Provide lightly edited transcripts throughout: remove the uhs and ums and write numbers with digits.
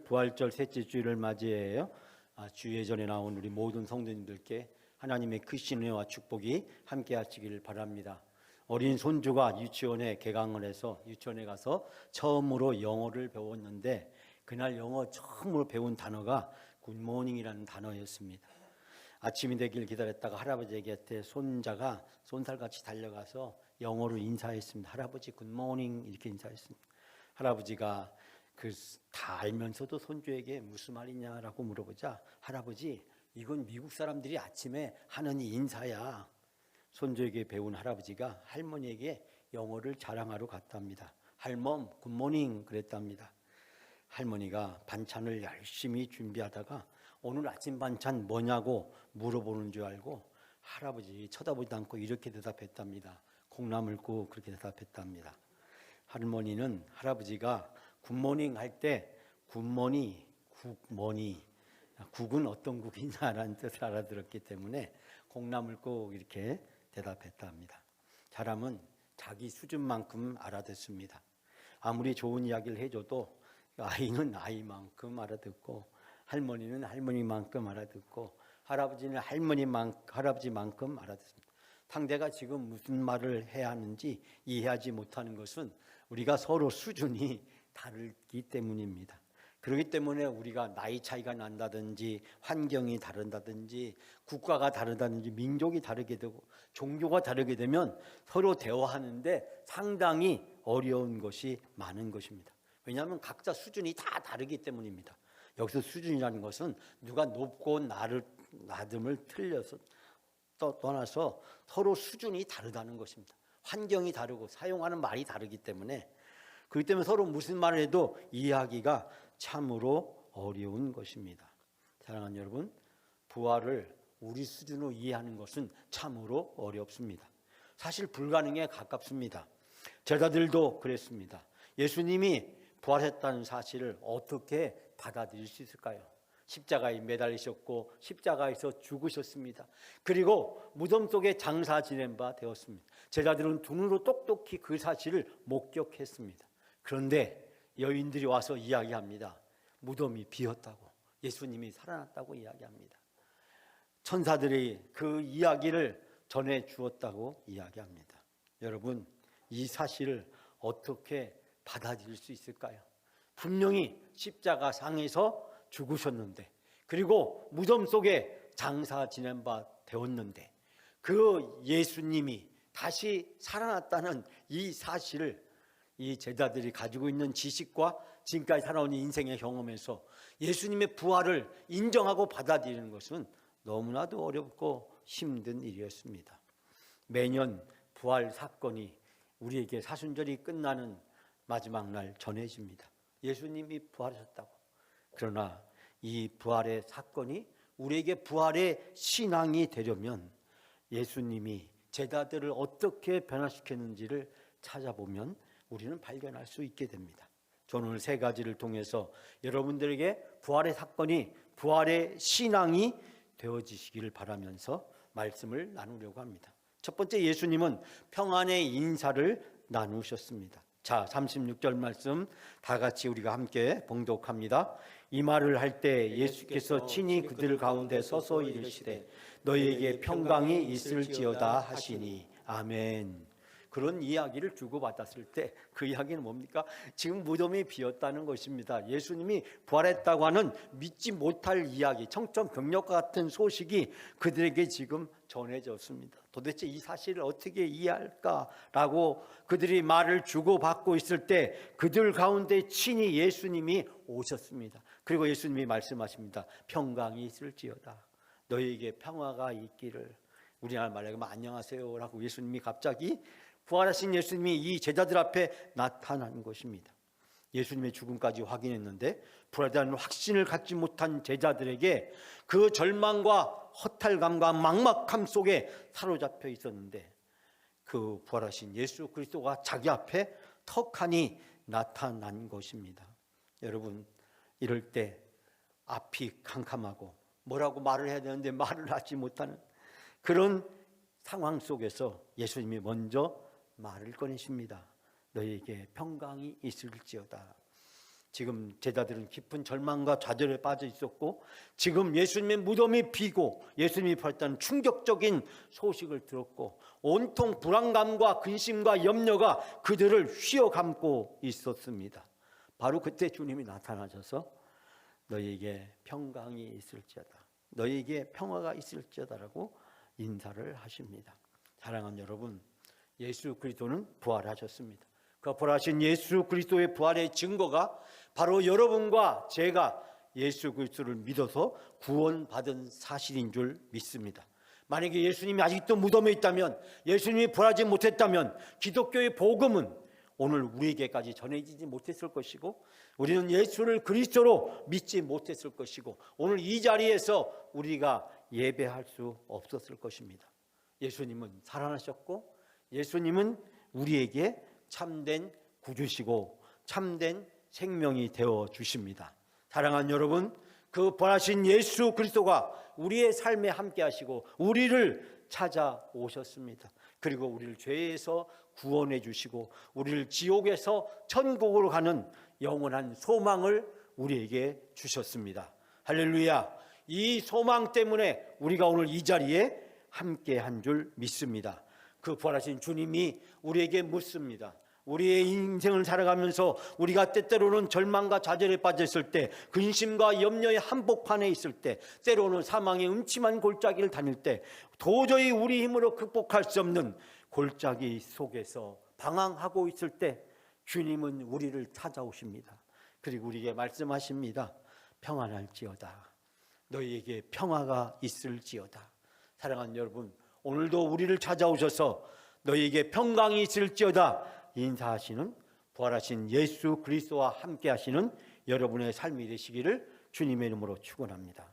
부활절 셋째 주일을 맞이해요. 주 예전에 나온 우리 모든 성도님들께 하나님의 크신 은혜와 축복이 함께 하시길 바랍니다. 어린 손주가 유치원에 개강을 해서 유치원에 가서 처음으로 영어를 배웠는데 그날 영어 처음으로 배운 단어가 굿모닝이라는 단어였습니다. 아침이 되길 기다렸다가 할아버지에게 손자가 쏜살같이 달려가서 영어로 인사했습니다. 할아버지 굿모닝 이렇게 인사했습니다. 할아버지가 다 알면서도 손주에게 무슨 말이냐라고 물어보자 할아버지 이건 미국 사람들이 아침에 하는 인사야. 손주에게 배운 할아버지가 할머니에게 영어를 자랑하러 갔답니다. 할멈 굿모닝 그랬답니다. 할머니가 반찬을 열심히 준비하다가 오늘 아침 반찬 뭐냐고 물어보는 줄 알고 할아버지 쳐다보지도 않고 이렇게 대답했답니다. 콩나물국 그렇게 대답했답니다. 할머니는 할아버지가 굿모닝 할 때 굿머니, 국머니, 국은 어떤 국이냐라는 뜻을 알아들었기 때문에 콩나물국 이렇게 대답했답니다. 사람은 자기 수준만큼 알아듣습니다. 아무리 좋은 이야기를 해줘도 아이는 아이만큼 알아듣고 할머니는 할머니만큼 알아듣고 할아버지는 할아버지만큼 알아듣습니다. 상대가 지금 무슨 말을 해야 하는지 이해하지 못하는 것은 우리가 서로 수준이 다르기 때문입니다. 그렇기 때문에 우리가 나이 차이가 난다든지 환경이 다르다든지 국가가 다르다든지 민족이 다르게 되고 종교가 다르게 되면 서로 대화하는데 상당히 어려운 것이 많은 것입니다. 왜냐하면 각자 수준이 다 다르기 때문입니다. 여기서 수준이라는 것은 누가 높고 낮음을 틀려서 떠나서 서로 수준이 다르다는 것입니다. 환경이 다르고 사용하는 말이 다르기 때문에 그렇기 때문에 서로 무슨 말을 해도 이해하기가 참으로 어려운 것입니다. 사랑하는 여러분, 부활을 우리 수준으로 이해하는 것은 참으로 어렵습니다. 사실 불가능에 가깝습니다. 제자들도 그랬습니다. 예수님이 부활했다는 사실을 어떻게 받아들일 수 있을까요? 십자가에 매달리셨고 십자가에서 죽으셨습니다. 그리고 무덤 속에 장사 지낸 바 되었습니다. 제자들은 눈으로 똑똑히 그 사실을 목격했습니다. 그런데 여인들이 와서 이야기합니다. 무덤이 비었다고, 예수님이 살아났다고 이야기합니다. 천사들이 그 이야기를 전해 주었다고 이야기합니다. 여러분, 이 사실을 어떻게 받아들일 수 있을까요? 분명히 십자가 상에서 죽으셨는데 그리고 무덤 속에 장사 지낸 바 되었는데 그 예수님이 다시 살아났다는 이 사실을 이 제자들이 가지고 있는 지식과 지금까지 살아온 인생의 경험에서 예수님의 부활을 인정하고 받아들이는 것은 너무나도 어렵고 힘든 일이었습니다. 매년 부활 사건이 우리에게 사순절이 끝나는 마지막 날 전해집니다. 예수님이 부활하셨다고. 그러나 이 부활의 사건이 우리에게 부활의 신앙이 되려면 예수님이 제자들을 어떻게 변화시켰는지를 찾아보면 우리는 발견할 수 있게 됩니다. 저는 오늘 세 가지를 통해서 여러분들에게 부활의 사건이 부활의 신앙이 되어지시기를 바라면서 말씀을 나누려고 합니다. 첫 번째, 예수님은 평안의 인사를 나누셨습니다. 자, 36절 말씀 다 같이 우리가 함께 봉독합니다. 이 말을 할 때 예수께서 친히 그들 가운데 서서 이르시되 너희에게 평강이 있을지어다 하시니 아멘. 그런 이야기를 주고받았을 때 그 이야기는 뭡니까? 지금 무덤이 비었다는 것입니다. 예수님이 부활했다고 하는 믿지 못할 이야기, 청천벽력과 같은 소식이 그들에게 지금 전해졌습니다. 도대체 이 사실을 어떻게 이해할까라고 그들이 말을 주고받고 있을 때 그들 가운데 친히 예수님이 오셨습니다. 그리고 예수님이 말씀하십니다. 평강이 있을지어다. 너희에게 평화가 있기를. 우리나라 말로 하면 안녕하세요라고 예수님이 갑자기 부활하신 예수님이 이 제자들 앞에 나타난 것입니다. 예수님의 죽음까지 확인했는데 부활이라는 확신을 갖지 못한 제자들에게 그 절망과 허탈감과 막막함 속에 사로잡혀 있었는데 그 부활하신 예수 그리스도가 자기 앞에 턱하니 나타난 것입니다. 여러분, 이럴 때 앞이 캄캄하고 뭐라고 말을 해야 되는데 말을 하지 못하는 그런 상황 속에서 예수님이 먼저 말을 꺼내십니다. 너희에게 평강이 있을지어다. 지금 제자들은 깊은 절망과 좌절에 빠져 있었고, 지금 예수님의 무덤이 비고 예수님이 부활했다는 충격적인 소식을 들었고, 온통 불안감과 근심과 염려가 그들을 휘어감고 있었습니다. 바로 그때 주님이 나타나셔서 너희에게 평강이 있을지어다, 너희에게 평화가 있을지어다라고 인사를 하십니다. 사랑하는 여러분, 예수 그리스도는 부활하셨습니다. 그 부활하신 예수 그리스도의 부활의 증거가 바로 여러분과 제가 예수 그리스도를 믿어서 구원받은 사실인 줄 믿습니다. 만약에 예수님이 아직도 무덤에 있다면, 예수님이 부활하지 못했다면 기독교의 복음은 오늘 우리에게까지 전해지지 못했을 것이고, 우리는 예수를 그리스도로 믿지 못했을 것이고, 오늘 이 자리에서 우리가 예배할 수 없었을 것입니다. 예수님은 살아나셨고, 예수님은 우리에게 참된 구주시고 참된 생명이 되어 주십니다. 사랑하는 여러분, 그 부활하신 예수 그리스도가 우리의 삶에 함께 하시고 우리를 찾아오셨습니다. 그리고 우리를 죄에서 구원해 주시고 우리를 지옥에서 천국으로 가는 영원한 소망을 우리에게 주셨습니다. 할렐루야. 이 소망 때문에 우리가 오늘 이 자리에 함께 한 줄 믿습니다. 그 부활하신 주님이 우리에게 묻습니다. 우리의 인생을 살아가면서 우리가 때때로는 절망과 좌절에 빠졌을 때, 근심과 염려의 한복판에 있을 때, 때로는 사망의 음침한 골짜기를 다닐 때, 도저히 우리 힘으로 극복할 수 없는 골짜기 속에서 방황하고 있을 때 주님은 우리를 찾아오십니다. 그리고 우리에게 말씀하십니다. 평안할지어다, 너희에게 평화가 있을지어다. 사랑하는 여러분, 오늘도 우리를 찾아오셔서 너희에게 평강이 있을지어다 인사하시는 부활하신 예수 그리스도와 함께 하시는 여러분의 삶이 되시기를 주님의 이름으로 축원합니다.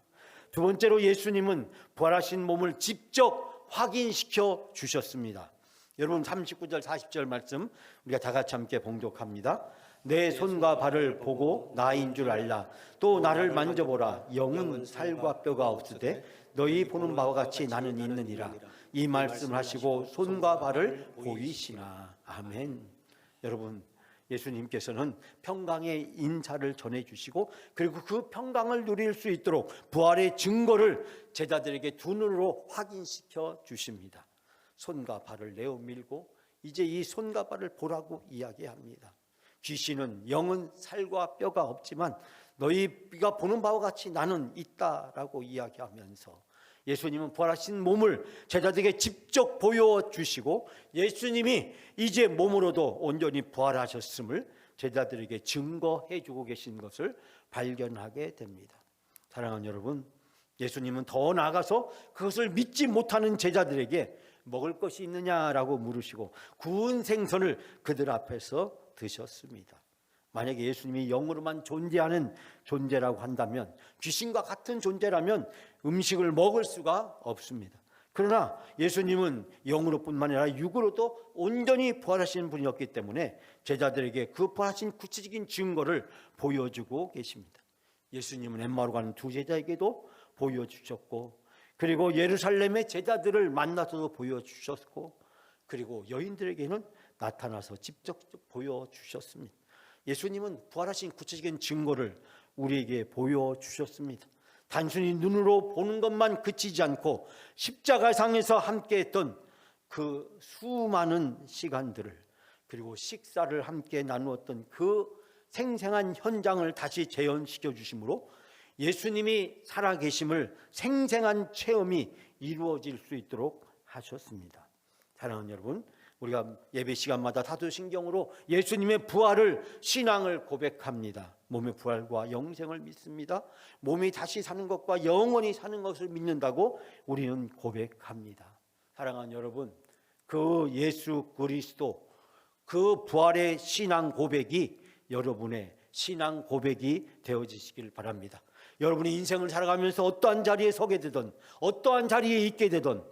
두 번째로, 예수님은 부활하신 몸을 직접 확인시켜 주셨습니다. 여러분 39절 40절 말씀 우리가 다 같이 함께 봉독합니다. 내 손과 발을 보고 나인 줄 알라. 또 나를 만져보라. 영은 살과 뼈가 없으되 너희 보는 바와 같이 나는 있느니라. 이 말씀을 하시고 손과 발을 보이시나. 아멘. 여러분, 예수님께서는 평강의 인사를 전해주시고, 그리고 그 평강을 누릴 수 있도록 부활의 증거를 제자들에게 두 눈으로 확인시켜 주십니다. 손과 발을 내어 밀고 이제 이 손과 발을 보라고 이야기합니다. 귀신은 영은 살과 뼈가 없지만 너희가 보는 바와 같이 나는 있다라고 이야기하면서 예수님은 부활하신 몸을 제자들에게 직접 보여주시고, 예수님이 이제 몸으로도 온전히 부활하셨음을 제자들에게 증거해주고 계신 것을 발견하게 됩니다. 사랑하는 여러분, 예수님은 더 나아가서 그것을 믿지 못하는 제자들에게 먹을 것이 있느냐라고 물으시고 구운 생선을 그들 앞에서 드셨습니다. 만약에 예수님이 영으로만 존재하는 존재라고 한다면, 귀신과 같은 존재라면 음식을 먹을 수가 없습니다. 그러나 예수님은 영으로뿐만 아니라 육으로도 온전히 부활하신 분이었기 때문에 제자들에게 그 부활하신 구체적인 증거를 보여주고 계십니다. 예수님은 엠마오로 가는 두 제자에게도 보여주셨고, 그리고 예루살렘의 제자들을 만나서도 보여주셨고, 그리고 여인들에게는 나타나서 직접 보여주셨습니다. 예수님은 부활하신 구체적인 증거를 우리에게 보여주셨습니다. 단순히 눈으로 보는 것만 그치지 않고 십자가상에서 함께했던 그 수많은 시간들을, 그리고 식사를 함께 나누었던 그 생생한 현장을 다시 재현시켜 주심으로 예수님이 살아계심을 생생한 체험이 이루어질 수 있도록 하셨습니다. 사랑하는 여러분, 우리가 예배 시간마다 사도신경으로 예수님의 부활을, 신앙을 고백합니다. 몸의 부활과 영생을 믿습니다. 몸이 다시 사는 것과 영원히 사는 것을 믿는다고 우리는 고백합니다. 사랑하는 여러분, 그 예수 그리스도, 그 부활의 신앙 고백이 여러분의 신앙 고백이 되어지시길 바랍니다. 여러분이 인생을 살아가면서 어떠한 자리에 서게 되든 어떠한 자리에 있게 되든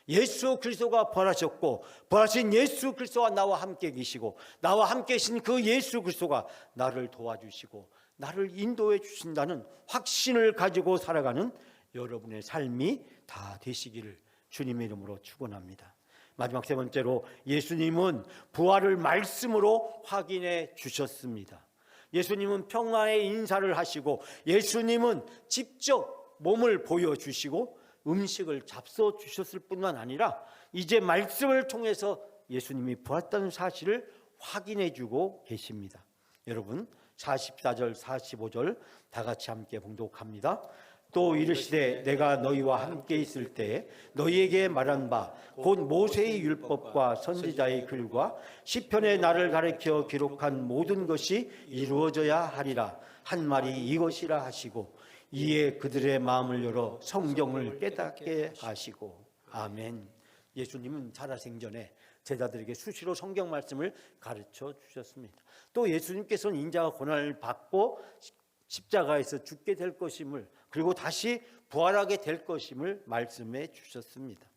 예수 그리스도가 부활하셨고, 부활하신 예수 그리스도와 나와 함께 계시고, 나와 함께 계신 그 예수 그리스도가 나를 도와주시고 나를 인도해 주신다는 확신을 가지고 살아가는 여러분의 삶이 다 되시기를 주님의 이름으로 축원합니다. 마지막 세 번째로, 예수님은 부활을 말씀으로 확인해 주셨습니다. 예수님은 평화의 인사를 하시고 예수님은 직접 몸을 보여주시고 음식을 잡숴 주셨을 뿐만 아니라 이제 말씀을 통해서 예수님이 부활했다는 사실을 확인해 주고 계십니다. 여러분 44절 45절 다 같이 함께 봉독합니다. 또 이르시되 내가 너희와 함께 있을 때 너희에게 말한 바 곧 모세의 율법과 선지자의 글과 시편의 나를 가리켜 기록한 모든 것이 이루어져야 하리라 한 말이 이것이라 하시고 이에 그들의 마음을 열어 성경을 깨닫게 하시고. 아멘. 예수님은 살아생전에 제자들에게 수시로 성경 말씀을 가르쳐 주셨습니다. 또 예수님께서는 인자가 고난을 받고 십자가에서 죽게 될 것임을 그리고 다시 부활하게 될 것임을 말씀해 주셨습니다.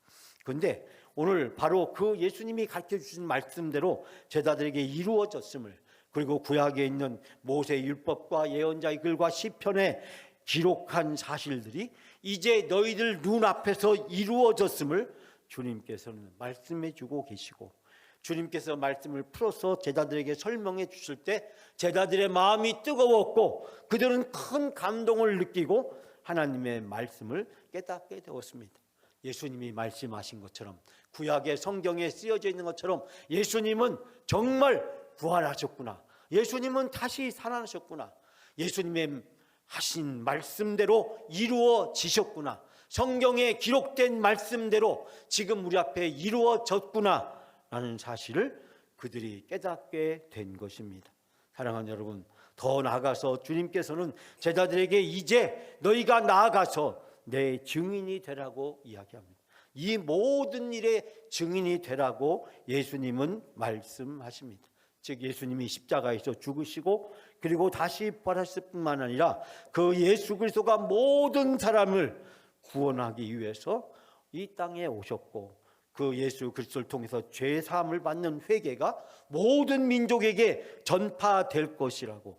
그런데 오늘 바로 그 예수님이 가르쳐 주신 말씀대로 제자들에게 이루어졌음을 그리고 구약에 있는 모세의 율법과 예언자의 글과 시편에 기록한 사실들이 이제 너희들 눈앞에서 이루어졌음을 주님께서는 말씀해 주고 계시고 주님께서 말씀을 풀어서 제자들에게 설명해 주실 때 제자들의 마음이 뜨거웠고 그들은 큰 감동을 느끼고 하나님의 말씀을 깨닫게 되었습니다. 예수님이 말씀하신 것처럼 구약의 성경에 쓰여져 있는 것처럼 예수님은 정말 부활하셨구나. 예수님은 다시 살아나셨구나. 예수님의 하신 말씀대로 이루어지셨구나. 성경에 기록된 말씀대로 지금 우리 앞에 이루어졌구나 라는 사실을 그들이 깨닫게 된 것입니다. 사랑하는 여러분, 더 나아가서 주님께서는 제자들에게 이제 너희가 나아가서 내 증인이 되라고 이야기합니다. 이 모든 일의 증인이 되라고 예수님은 말씀하십니다. 즉 예수님이 십자가에서 죽으시고 그리고 다시 부활하실 뿐만 아니라 그 예수 그리스도가 모든 사람을 구원하기 위해서 이 땅에 오셨고 그 예수 그리스도를 통해서 죄 사함을 받는 회개가 모든 민족에게 전파될 것이라고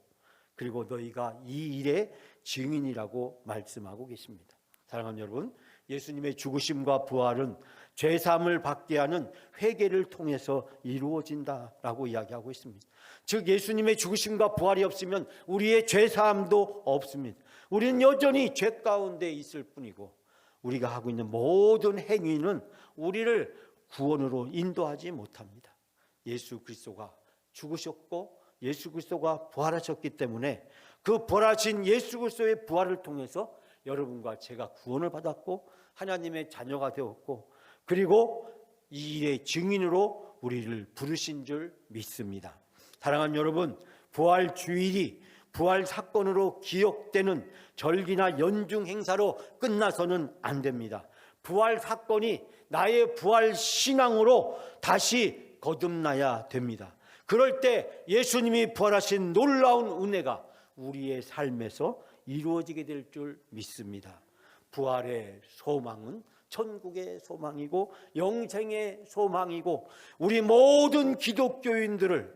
그리고 너희가 이 일의 증인이라고 말씀하고 계십니다. 사랑하는 여러분, 예수님의 죽으심과 부활은 죄 사함을 받게 하는 회개를 통해서 이루어진다라고 이야기하고 있습니다. 즉 예수님의 죽으심과 부활이 없으면 우리의 죄 사함도 없습니다. 우리는 여전히 죄 가운데 있을 뿐이고 우리가 하고 있는 모든 행위는 우리를 구원으로 인도하지 못합니다. 예수 그리스도가 죽으셨고 예수 그리스도가 부활하셨기 때문에 그 부활하신 예수 그리스도의 부활을 통해서 여러분과 제가 구원을 받았고 하나님의 자녀가 되었고 그리고 이 일의 증인으로 우리를 부르신 줄 믿습니다. 사랑하는 여러분, 부활 주일이 부활 사건으로 기억되는 절기나 연중 행사로 끝나서는 안 됩니다. 부활 사건이 나의 부활 신앙으로 다시 거듭나야 됩니다. 그럴 때 예수님이 부활하신 놀라운 은혜가 우리의 삶에서 이루어지게 될 줄 믿습니다. 부활의 소망은 천국의 소망이고 영생의 소망이고 우리 모든 기독교인들을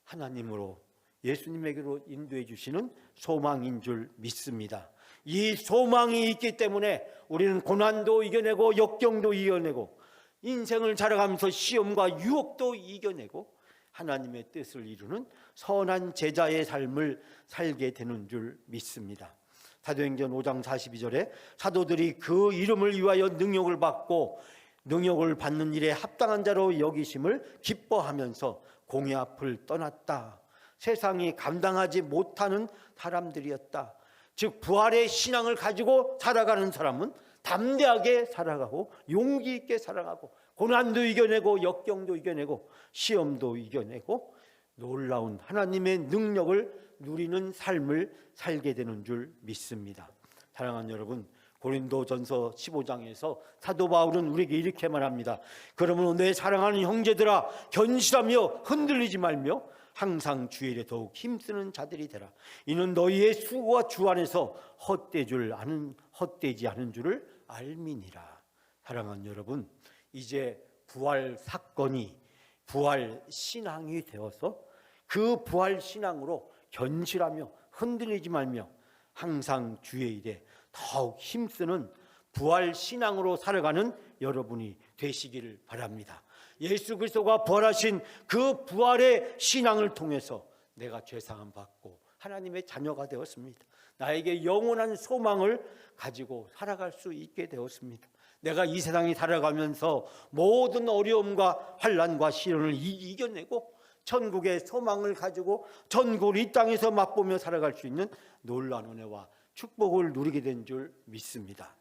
하나님으로 예수님에게로 인도해 주시는 소망인 줄 믿습니다. 이 소망이 있기 때문에 우리는 고난도 이겨내고 역경도 이겨내고 인생을 살아가면서 시험과 유혹도 이겨내고 하나님의 뜻을 이루는 선한 제자의 삶을 살게 되는 줄 믿습니다. 사도행전 5장 42절에 사도들이 그 이름을 위하여 능력을 받고 능력을 받는 일에 합당한 자로 여기심을 기뻐하면서 공회 앞을 떠났다. 세상이 감당하지 못하는 사람들이었다. 즉 부활의 신앙을 가지고 살아가는 사람은 담대하게 살아가고 용기 있게 살아가고 고난도 이겨내고 역경도 이겨내고 시험도 이겨내고 놀라운 하나님의 능력을 누리는 삶을 살게 되는 줄 믿습니다. 사랑하는 여러분, 고린도전서 15장에서 사도 바울은 우리에게 이렇게 말합니다. 그러므로 내 사랑하는 형제들아 견실하며 흔들리지 말며 항상 주의 일에 더욱 힘쓰는 자들이 되라. 이는 너희의 수고가 주 안에서 헛되지 않은 줄을 알미니라. 사랑하는 여러분, 이제 부활 사건이 부활 신앙이 되어서 그 부활 신앙으로 견실하며 흔들리지 말며 항상 주의 일에 더욱 힘쓰는 부활 신앙으로 살아가는 여러분이 되시기를 바랍니다. 예수 그리스도가 부활하신 그 부활의 신앙을 통해서 내가 죄사함 받고 하나님의 자녀가 되었습니다. 나에게 영원한 소망을 가지고 살아갈 수 있게 되었습니다. 내가 이 세상에 살아가면서 모든 어려움과 환난과 시련을 이겨내고 천국의 소망을 가지고 천국을 이 땅에서 맛보며 살아갈 수 있는 놀라운 은혜와 축복을 누리게 된 줄 믿습니다.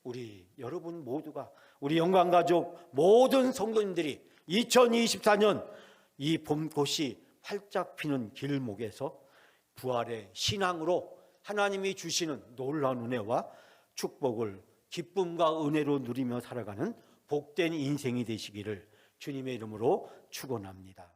우리 여러분 모두가, 우리 영광가족 모든 성도님들이 2024년 이 봄꽃이 활짝 피는 길목에서 부활의 신앙으로 하나님이 주시는 놀라운 은혜와 축복을 기쁨과 은혜로 누리며 살아가는 복된 인생이 되시기를 주님의 이름으로 축원합니다.